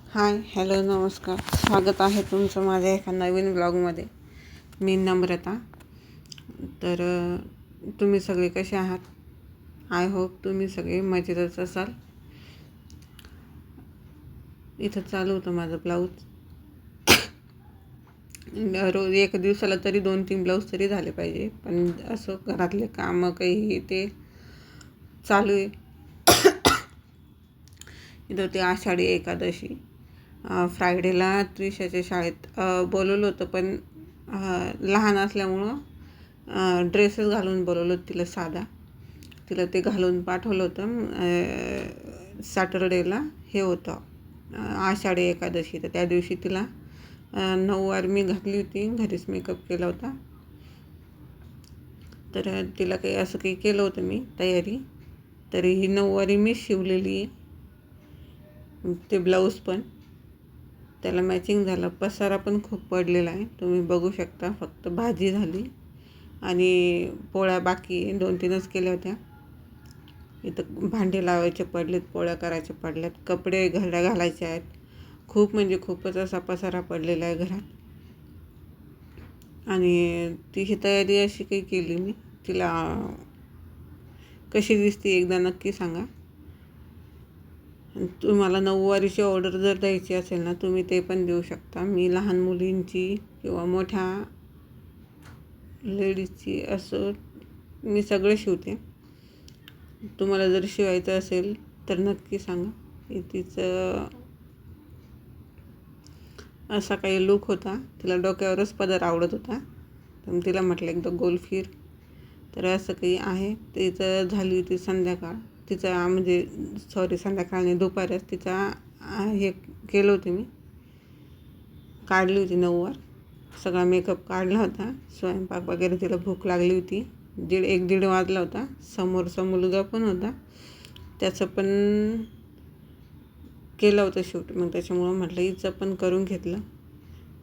हाय, hello, नमस्कार. स्वागत आहे तुमचं माझ्या एका नवीन ब्लॉगमध्ये. मी नम्रता. तर तुम्ही सगळे कसे आहात? आय होप तुम्ही सगळे मजेतच असाल. इथं चालू होतं माझं ब्लाऊज. रोज एक दिवसाला तरी 2-3 ब्लाऊज तरी झाले पाहिजे, पण असं घरातले कामं काही ते चालू आहे. इथं ते आषाढी एकादशी फ्रायडेला त्रिशाच्या शाळेत बोलवलं होतं, पण लहान असल्यामुळं ड्रेसेस घालून बोलवलं होतं तिला. साधा तिला ते घालून पाठवलं होतं. सॅटरडेला हे होतं आषाढी एकादशी. तर त्या दिवशी तिला नऊवारी मी घातली होती, घरीच मेकअप केला होता. तर तिला काही असं काही केलं होतं मी तयारी. तरी ही नऊवारी मी शिवलेली आहे. ते ब्लाऊज पण त्याला मॅचिंग झालं. पसारा पण खूप पडलेला आहे, तुम्ही बघू शकता. फक्त भाजी झाली आणि पोळ्या बाकी 2-3च केल्या होत्या. इथं भांडे लावायचे पडलेत, पोळ्या करायच्या पडल्यात, कपडे घड्या घालायचे आहेत. खूप म्हणजे खूपच असा पसारा पडलेला आहे घरात. आणि तिची तयारी अशी काही केली मी. तिला कशी दिसते एकदा नक्की सांगा. तुम्हाला नऊवारीची ऑर्डर जर द्यायची असेल ना, तुम्ही ते पण देऊ शकता. मी लहान मुलींची किंवा मोठ्या लेडीजची असं मी सगळं शिवते. तुम्हाला जर शिवायचं असेल तर नक्की सांगा. तिचं असा काही लूक होता. तिला डोक्यावरच पदर आवडत होता, तर तिला म्हटलं एकदा गोल फिर. तर असं काही आहे. तिचं झाली होती संध्याकाळ. तिचा म्हणजे संध्याकाळने दुपारच तिचा हे केलं होतं मी. काढली होती नऊवार, सगळा मेकअप काढला होता. स्वयंपाक वगैरे, तिला भूक लागली होती. 1-1:30 वाजला होता. समोरचा मुलगा पण होता, त्याचं पण केलं होतं शूट. मग त्याच्यामुळं म्हटलं हिचं पण करून घेतलं.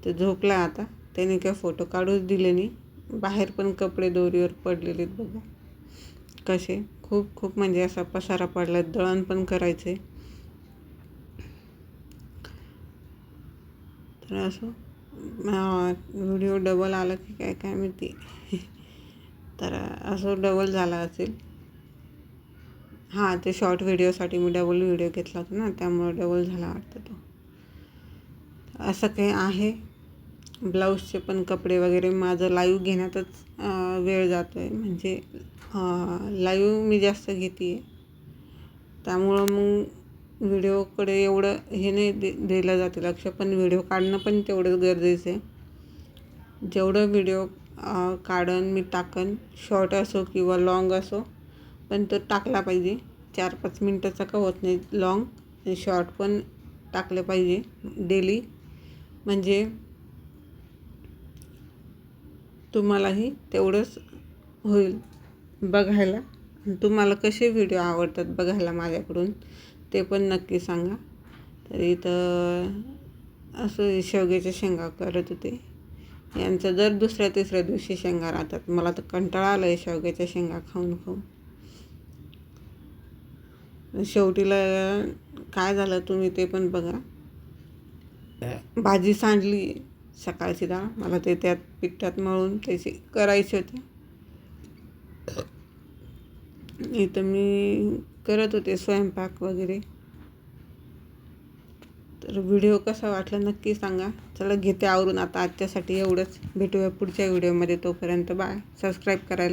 तर झोपला आता. त्याने काय फोटो काढूच दिले नाही. बाहेर पण कपडे दोरीवर पडलेले आहेत बघा कसे. खूप म्हणजे असा पसारा पडला. दळण पण करायचं आहे. तर असं व्हिडिओ डबल आला की काय माहिती. तर असं डबल झाला असेल. हां, ते शॉर्ट व्हिडिओसाठी मी डबल व्हिडिओ घेतला होता ना, त्यामुळं डबल झाला वाटतं तो. असं काही आहे. ब्लाऊजचे पण कपडे वगैरे माझं लाईव्ह घेण्यातच वेळ जातो आहे. म्हणजे लाईव्ह मी जास्त घेते आहे, त्यामुळं मग व्हिडिओकडे एवढं हे नाही दिलं जाते लक्ष. पण व्हिडिओ काढणं पण तेवढंच गरजेचं आहे. जेवढं व्हिडिओ काढन मी टाकन, शॉर्ट असो किंवा लाँग असो, पण तो टाकला पाहिजे. 4-5 मिनटाचा का होत नाही, लाँग आणि शॉर्ट पण टाकले पाहिजे डेली. म्हणजे तुम्हालाही तेवढंच होईल बघायला. तुम्हाला कसे व्हिडिओ आवडतात बघायला माझ्याकडून ते पण नक्की सांगा. तर इथं असं शेवग्याच्या शेंगा करत होते. यांचं दर 2-3 दिवशी शेंगा राहतात. मला तर कंटाळा आला आहे शेवग्याच्या शेंगा खाऊन. शेवटीला काय झालं तुम्ही ते पण बघा. भाजी सांडली सकाळची डाळ, मला ते त्यात पिठात मळून त्याची करायची होती. इथं मी करत होते स्वयंपाक वगैरे. तर व्हिडिओ कसा वाटला नक्की सांगा. चला घेते आवरून आता. आजच्यासाठी एवढंच. भेटूया पुढच्या व्हिडिओमध्ये. तोपर्यंत बाय. सबस्क्राईब करायला